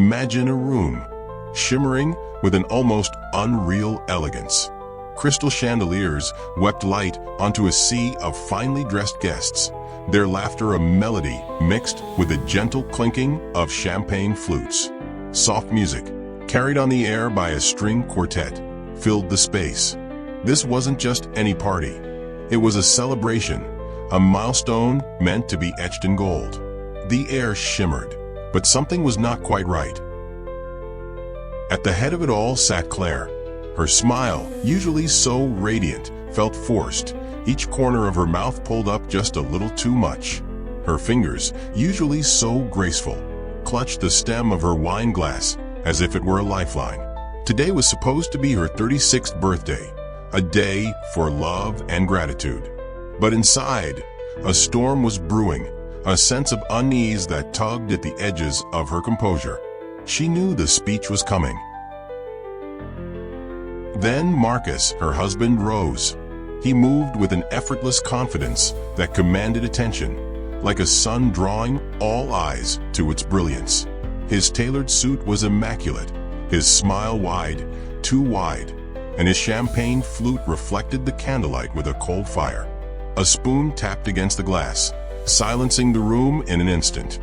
Imagine a room, shimmering with an almost unreal elegance. Crystal chandeliers wept light onto a sea of finely dressed guests, their laughter a melody mixed with a gentle clinking of champagne flutes. Soft music, carried on the air by a string quartet, filled the space. This wasn't just any party. It was a celebration, a milestone meant to be etched in gold. The air shimmered, but something was not quite right. At the head of it all sat Claire. Her smile, usually so radiant, felt forced, each corner of her mouth pulled up just a little too much. Her fingers, usually so graceful, clutched the stem of her wine glass as if it were a lifeline. Today was supposed to be her 36th birthday, a day for love and gratitude. But inside, a storm was brewing, a sense of unease that tugged at the edges of her composure. She knew the speech was coming. Then Marcus, her husband, rose. He moved with an effortless confidence that commanded attention, like a sun drawing all eyes to its brilliance. His tailored suit was immaculate, his smile wide, too wide, and his champagne flute reflected the candlelight with a cold fire. A spoon tapped against the glass, silencing the room in an instant.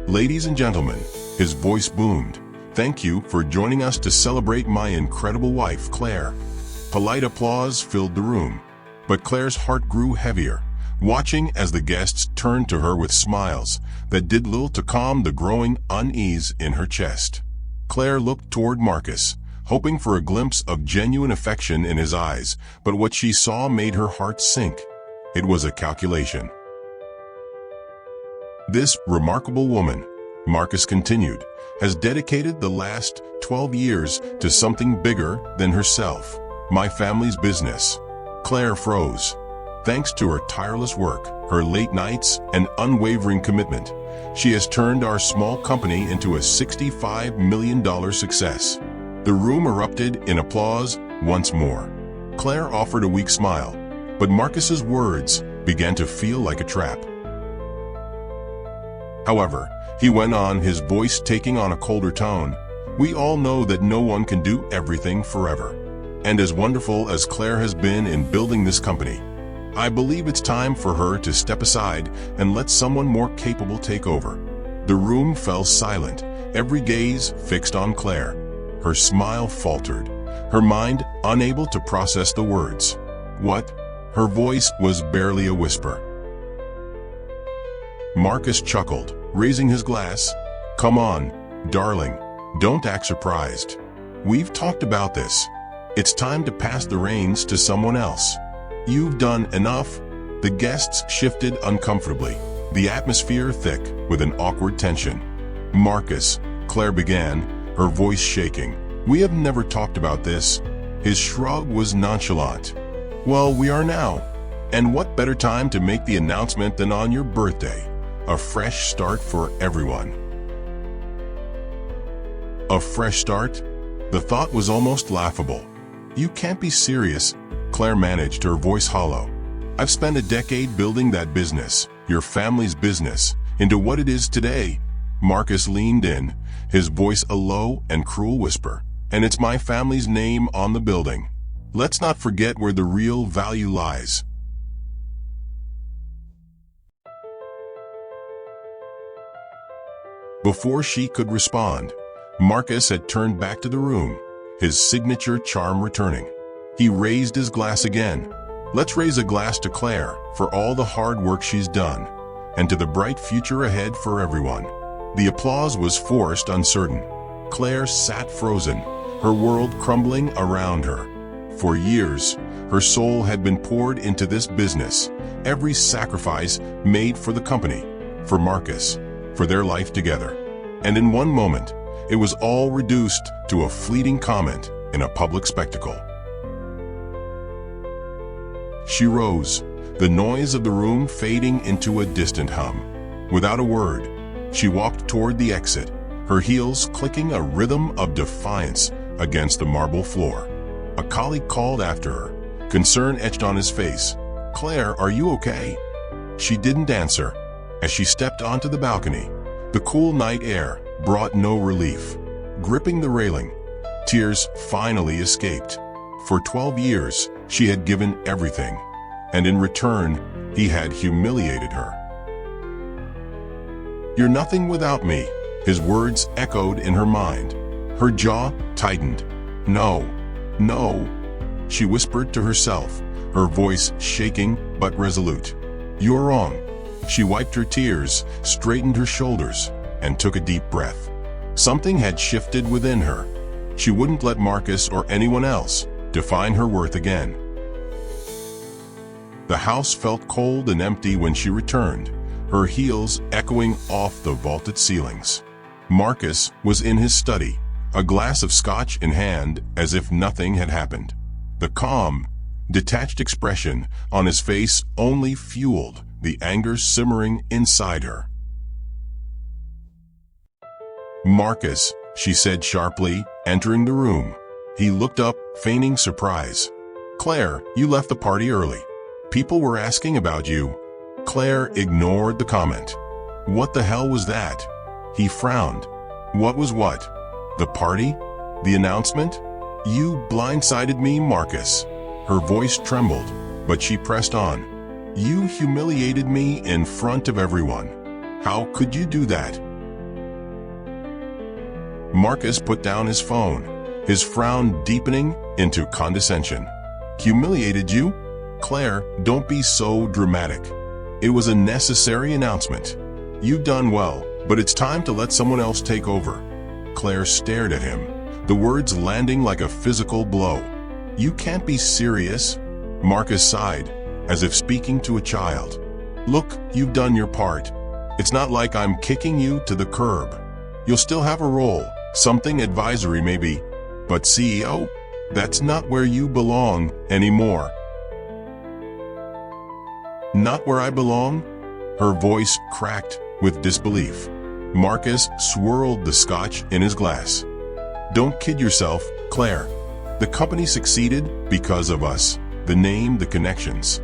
"Ladies and gentlemen," his voice boomed, "thank you for joining us to celebrate my incredible wife, Claire." Polite applause filled the room, but Claire's heart grew heavier, watching as the guests turned to her with smiles that did little to calm the growing unease in her chest. Claire looked toward Marcus, hoping for a glimpse of genuine affection in his eyes, but what she saw made her heart sink. It was a calculation. "This remarkable woman," Marcus continued, "has dedicated the last 12 years to something bigger than herself, my family's business." Claire froze. Thanks to her tireless work, her late nights, and unwavering commitment, she has turned our small company into a $65 million success. The room erupted in applause once more. Claire offered a weak smile, but Marcus's words began to feel like a trap. However, he went on, his voice taking on a colder tone. "We all know that no one can do everything forever. And as wonderful as Claire has been in building this company, I believe it's time for her to step aside and let someone more capable take over." The room fell silent, every gaze fixed on Claire. Her smile faltered, her mind unable to process the words. "What?" Her voice was barely a whisper. Marcus chuckled, raising his glass. "Come on, darling, don't act surprised. We've talked about this. It's time to pass the reins to someone else. You've done enough." The guests shifted uncomfortably, the atmosphere thick with an awkward tension. "Marcus," Claire began, her voice shaking, "we have never talked about this." His shrug was nonchalant. "Well, we are now. And what better time to make the announcement than on your birthday? A fresh start for everyone." A fresh start? The thought was almost laughable. "You can't be serious," Claire managed, her voice hollow. "I've spent a decade building that business, your family's business, into what it is today." Marcus leaned in, his voice a low and cruel whisper. "And it's my family's name on the building. Let's not forget where the real value lies." Before she could respond, Marcus had turned back to the room, his signature charm returning. He raised his glass again. "Let's raise a glass to Claire for all the hard work she's done, and to the bright future ahead for everyone." The applause was forced, uncertain. Claire sat frozen, her world crumbling around her. For years, her soul had been poured into this business, every sacrifice made for the company, for Marcus, for their life together. And in one moment, it was all reduced to a fleeting comment in a public spectacle. She rose, the noise of the room fading into a distant hum. Without a word, she walked toward the exit, her heels clicking a rhythm of defiance against the marble floor. A colleague called after her, concern etched on his face. "Claire, are you okay?" She didn't answer. As she stepped onto the balcony, The cool night air brought no relief. Gripping the railing, tears finally escaped. For 12 years, she had given everything, and in return, he had humiliated her. "You're nothing without me," his words echoed in her mind. Her jaw tightened. "No, no," she whispered to herself, her voice shaking but resolute. "You're wrong." She wiped her tears, straightened her shoulders, and took a deep breath. Something had shifted within her. She wouldn't let Marcus or anyone else define her worth again. The house felt cold and empty when she returned, her heels echoing off the vaulted ceilings. Marcus was in his study, a glass of scotch in hand, as if nothing had happened. The calm, detached expression on his face only fueled the anger simmering inside her. "Marcus," she said sharply, entering the room. He looked up, feigning surprise. "Claire, you left the party early. People were asking about you." Claire ignored the comment. "What the hell was that?" He frowned. "What was what? The party? The announcement? You blindsided me, Marcus." Her voice trembled, but she pressed on. "You humiliated me in front of everyone. How could you do that?" Marcus put down his phone, his frown deepening into condescension. "Humiliated you? Claire, don't be so dramatic. It was a necessary announcement. You've done well, but it's time to let someone else take over." Claire stared at him, the words landing like a physical blow. "You can't be serious." Marcus sighed, as if speaking to a child. "Look, you've done your part. It's not like I'm kicking you to the curb. You'll still have a role, something advisory maybe, but CEO? That's not where you belong anymore." "Not where I belong?" Her voice cracked with disbelief. Marcus swirled the scotch in his glass. "Don't kid yourself, Claire. The company succeeded because of us. The name, the connections.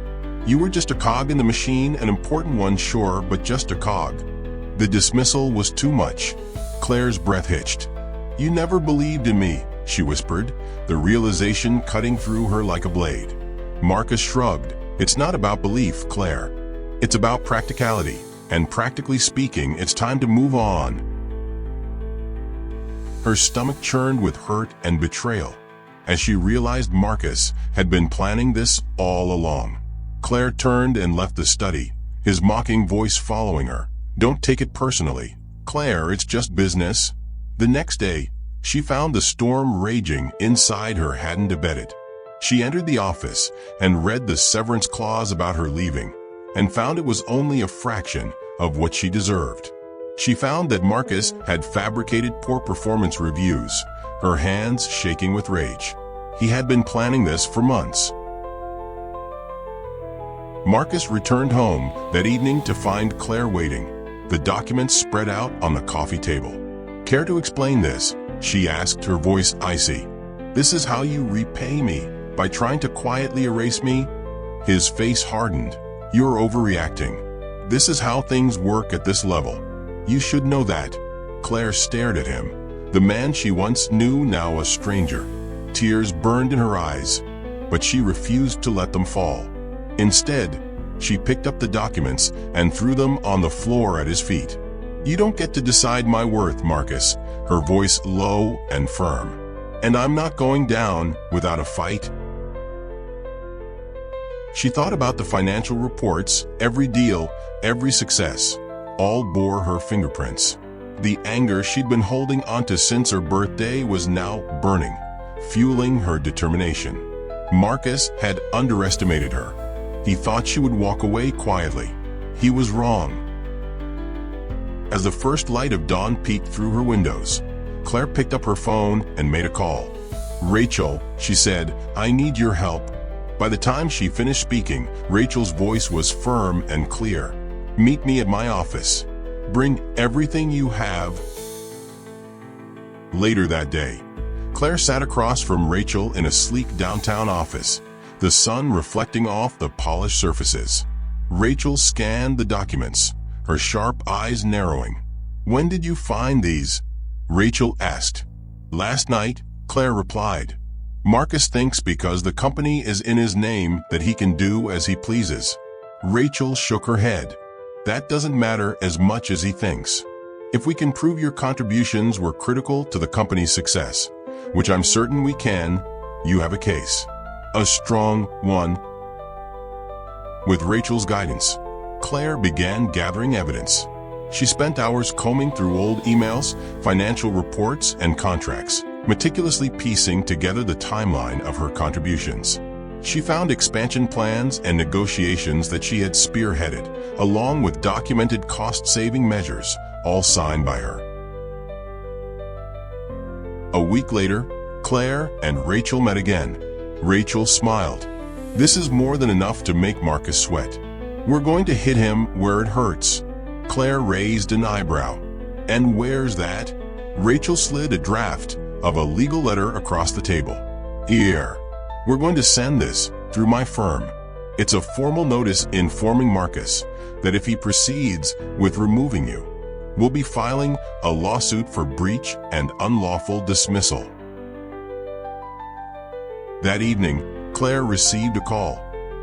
You were just a cog in the machine, an important one, sure, but just a cog." The dismissal was too much. Claire's breath hitched. "You never believed in me," she whispered, the realization cutting through her like a blade. Marcus shrugged. "It's not about belief, Claire. It's about practicality, and practically speaking, it's time to move on." Her stomach churned with hurt and betrayal, as she realized Marcus had been planning this all along. Claire turned and left the study, his mocking voice following her. "Don't take it personally, Claire, it's just business." The next day, she found the storm raging inside her hadn't abated. She entered the office and read the severance clause about her leaving, and found it was only a fraction of what she deserved. She found that Marcus had fabricated poor performance reviews, her hands shaking with rage. He had been planning this for months. Marcus returned home that evening to find Claire waiting, the documents spread out on the coffee table. "Care to explain this?" she asked, her voice icy. "This is how you repay me, by trying to quietly erase me?" His face hardened. "You're overreacting. This is how things work at this level. You should know that." Claire stared at him, the man she once knew, now a stranger. Tears burned in her eyes, but she refused to let them fall. Instead, she picked up the documents and threw them on the floor at his feet. "You don't get to decide my worth, Marcus," her voice low and firm. "And I'm not going down without a fight." She thought about the financial reports, every deal, every success. All bore her fingerprints. The anger she'd been holding onto since her birthday was now burning, fueling her determination. Marcus had underestimated her. He thought she would walk away quietly. He was wrong. As the first light of dawn peeked through her windows, Claire picked up her phone and made a call. "Rachel," she said, "I need your help." By the time she finished speaking, Rachel's voice was firm and clear. "Meet me at my office. Bring everything you have." Later that day, Claire sat across from Rachel in a sleek downtown office, the sun reflecting off the polished surfaces. Rachel scanned the documents, her sharp eyes narrowing. "When did you find these?" Rachel asked. "Last night," Claire replied. "Marcus thinks because the company is in his name that he can do as he pleases." Rachel shook her head. "That doesn't matter as much as he thinks. If we can prove your contributions were critical to the company's success, which I'm certain we can, you have a case. A strong one." With Rachel's guidance, Claire began gathering evidence. She spent hours combing through old emails, financial reports, and contracts, meticulously piecing together the timeline of her contributions. She found expansion plans and negotiations that she had spearheaded, along with documented cost-saving measures, all signed by her. A week later, Claire and Rachel met again. Rachel smiled. "This is more than enough to make Marcus sweat. We're going to hit him where it hurts." Claire raised an eyebrow. "And where's that?" Rachel slid a draft of a legal letter across the table. "Here. We're going to send this through my firm. It's a formal notice informing Marcus that if he proceeds with removing you, we'll be filing a lawsuit for breach and unlawful dismissal." That evening, Claire received a call.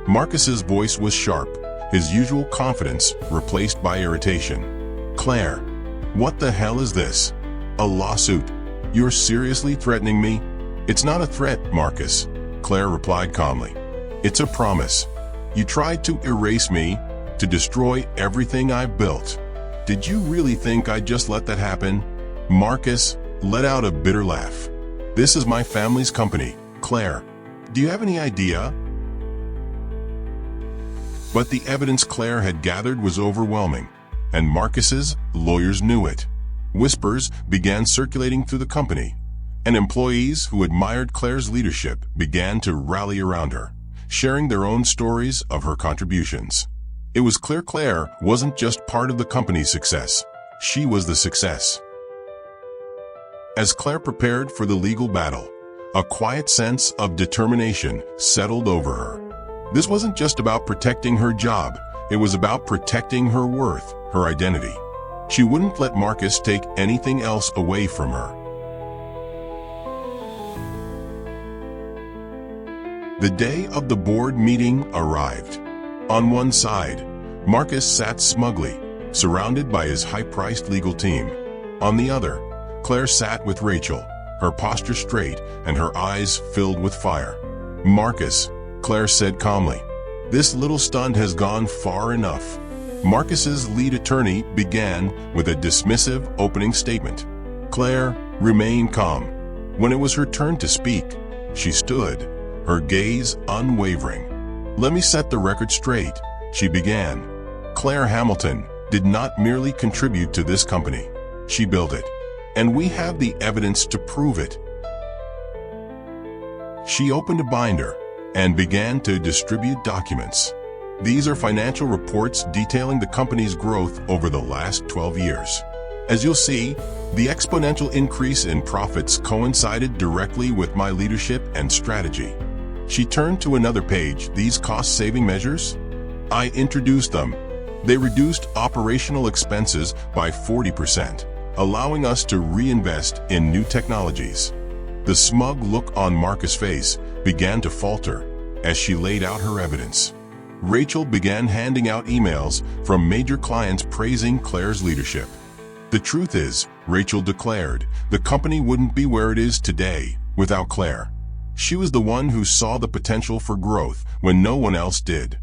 Marcus's voice was sharp, his usual confidence replaced by irritation. "Claire, what the hell is this? A lawsuit? You're seriously threatening me?" "It's not a threat, Marcus," Claire replied calmly. "It's a promise. You tried to erase me, to destroy everything I've built. Did you really think I'd just let that happen?" Marcus let out a bitter laugh. "This is my family's company, Claire. Do you have any idea?" But the evidence Claire had gathered was overwhelming, and Marcus's lawyers knew it. Whispers began circulating through the company, and employees who admired Claire's leadership began to rally around her, sharing their own stories of her contributions. It was clear Claire wasn't just part of the company's success. She was the success. As Claire prepared for the legal battle, a quiet sense of determination settled over her. This wasn't just about protecting her job, it was about protecting her worth, her identity. She wouldn't let Marcus take anything else away from her. The day of the board meeting arrived. On one side, Marcus sat smugly, surrounded by his high-priced legal team. On the other, Claire sat with Rachel, her posture straight and her eyes filled with fire. "Marcus," Claire said calmly, "this little stunt has gone far enough." Marcus's lead attorney began with a dismissive opening statement. Claire remained calm. When it was her turn to speak, she stood, her gaze unwavering. "Let me set the record straight," she began. "Claire Hamilton did not merely contribute to this company. She built it. And we have the evidence to prove it." She opened a binder and began to distribute documents. These are financial reports detailing the company's growth over the last 12 years. As you'll see, the exponential increase in profits coincided directly with my leadership and strategy. She turned to another page. "These cost-saving measures? I introduced them. They reduced operational expenses by 40%, allowing us to reinvest in new technologies." The smug look on Marcus' face began to falter as she laid out her evidence. Rachel began handing out emails from major clients praising Claire's leadership. "The truth is," Rachel declared, "the company wouldn't be where it is today without Claire. She was the one who saw the potential for growth when no one else did."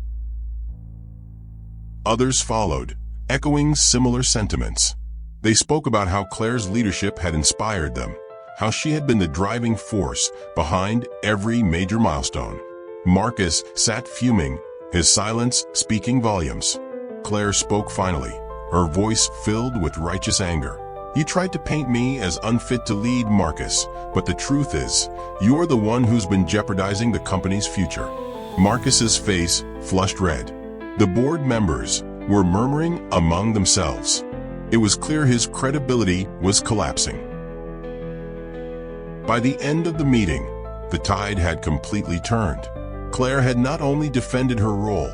Others followed, echoing similar sentiments. They spoke about how Claire's leadership had inspired them, how she had been the driving force behind every major milestone. Marcus sat fuming, his silence speaking volumes. Claire spoke finally, her voice filled with righteous anger. "You tried to paint me as unfit to lead, Marcus, but the truth is, you're the one who's been jeopardizing the company's future." Marcus's face flushed red. The board members were murmuring among themselves. It was clear his credibility was collapsing. By the end of the meeting, the tide had completely turned. Claire had not only defended her role,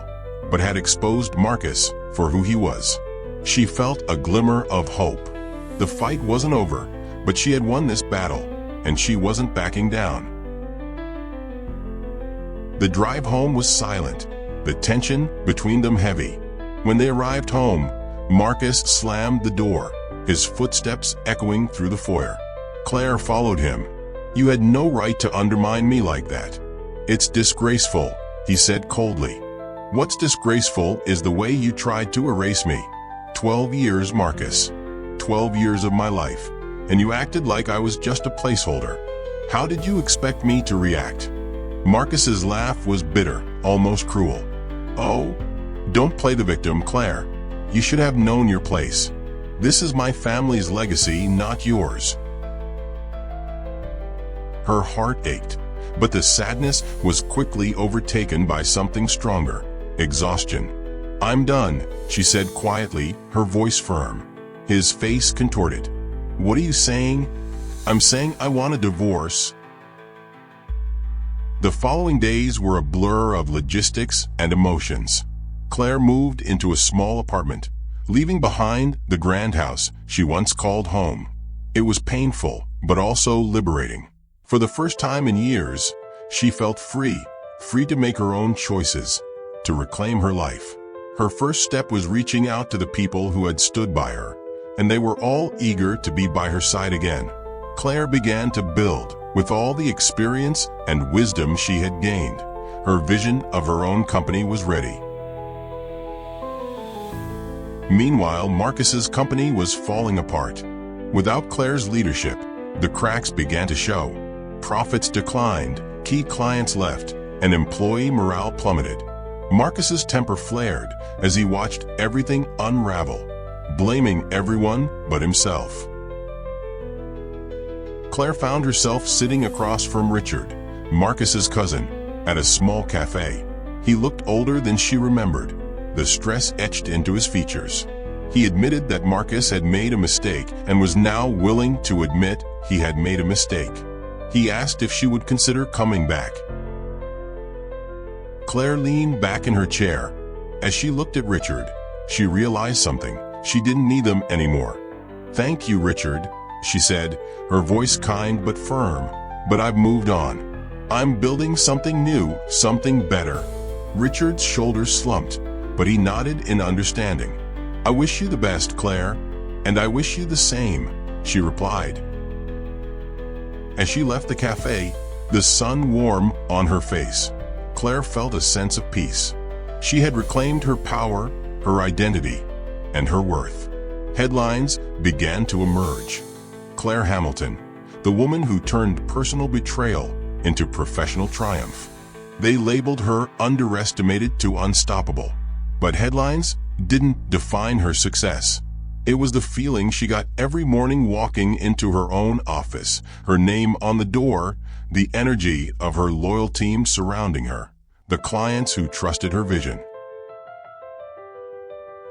but had exposed Marcus for who he was. She felt a glimmer of hope. The fight wasn't over, but she had won this battle, and she wasn't backing down. The drive home was silent, the tension between them heavy. When they arrived home, Marcus slammed the door, his footsteps echoing through the foyer. Claire followed him. "You had no right to undermine me like that. It's disgraceful," he said coldly. "What's disgraceful is the way you tried to erase me. 12 years, Marcus. 12 years of my life, and you acted like I was just a placeholder. How did you expect me to react?" Marcus's laugh was bitter, almost cruel. "Oh, don't play the victim, Claire. You should have known your place. This is my family's legacy, not yours." Her heart ached, but the sadness was quickly overtaken by something stronger: exhaustion. "I'm done," she said quietly, her voice firm. His face contorted. "What are you saying?" "I'm saying I want a divorce." The following days were a blur of logistics and emotions. Claire moved into a small apartment, leaving behind the grand house she once called home. It was painful, but also liberating. For the first time in years, she felt free to make her own choices, to reclaim her life. Her first step was reaching out to the people who had stood by her, and they were all eager to be by her side again. Claire began to build with all the experience and wisdom she had gained. Her vision of her own company was ready. Meanwhile, Marcus's company was falling apart. Without Claire's leadership, the cracks began to show. Profits declined, key clients left, and employee morale plummeted. Marcus's temper flared as he watched everything unravel, blaming everyone but himself. Claire found herself sitting across from Richard, Marcus's cousin, at a small cafe. He looked older than she remembered, the stress etched into his features. He admitted that Marcus had made a mistake and was now willing to admit he had made a mistake. He asked if she would consider coming back. Claire leaned back in her chair. As she looked at Richard, she realized something. She didn't need them anymore. "Thank you, Richard," she said, her voice kind but firm. "But I've moved on. I'm building something new, something better." Richard's shoulders slumped, but he nodded in understanding. "I wish you the best, Claire." "And I wish you the same," she replied. As she left the cafe, the sun warm on her face, Claire felt a sense of peace. She had reclaimed her power, her identity, and her worth. Headlines began to emerge. Claire Hamilton, the woman who turned personal betrayal into professional triumph. They labeled her underestimated to unstoppable. But headlines didn't define her success. It was the feeling she got every morning walking into her own office, her name on the door, the energy of her loyal team surrounding her, the clients who trusted her vision.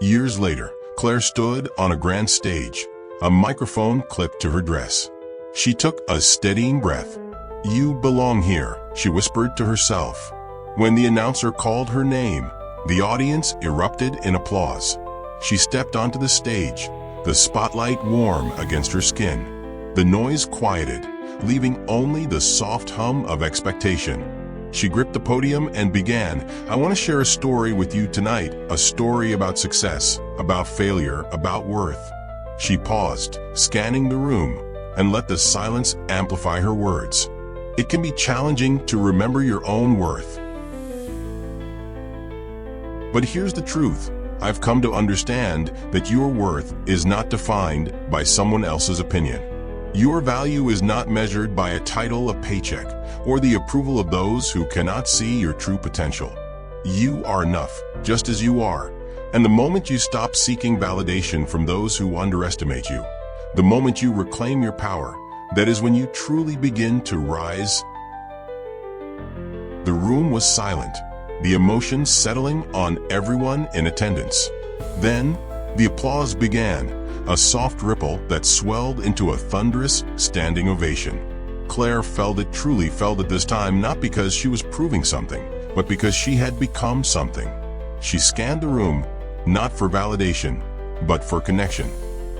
Years later, Claire stood on a grand stage, a microphone clipped to her dress. She took a steadying breath. "You belong here," she whispered to herself. When the announcer called her name, the audience erupted in applause. She stepped onto the stage, the spotlight warm against her skin. The noise quieted, leaving only the soft hum of expectation. She gripped the podium and began, "I want to share a story with you tonight, a story about success, about failure, about worth." She paused, scanning the room, and let the silence amplify her words. It can be challenging to remember your own worth. But here's the truth. I've come to understand that your worth is not defined by someone else's opinion. Your value is not measured by a title, a paycheck, or the approval of those who cannot see your true potential. You are enough, just as you are. And the moment you stop seeking validation from those who underestimate you, the moment you reclaim your power, that is when you truly begin to rise. The room was silent, the emotions settling on everyone in attendance. Then, the applause began, a soft ripple that swelled into a thunderous, standing ovation. Claire truly felt it this time, not because she was proving something, but because she had become something. She scanned the room, not for validation, but for connection.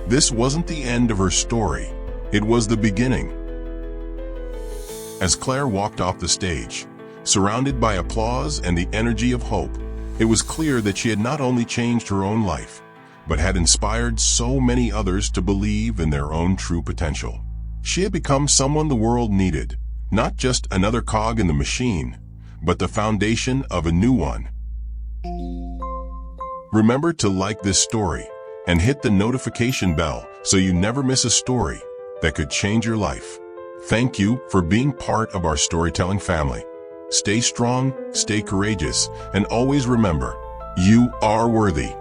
This wasn't the end of her story. It was the beginning. As Claire walked off the stage, surrounded by applause and the energy of hope, it was clear that she had not only changed her own life, but had inspired so many others to believe in their own true potential. She had become someone the world needed, not just another cog in the machine, but the foundation of a new one. Remember to like this story and hit the notification bell so you never miss a story that could change your life. Thank you for being part of our storytelling family. Stay strong, stay courageous, and always remember, you are worthy.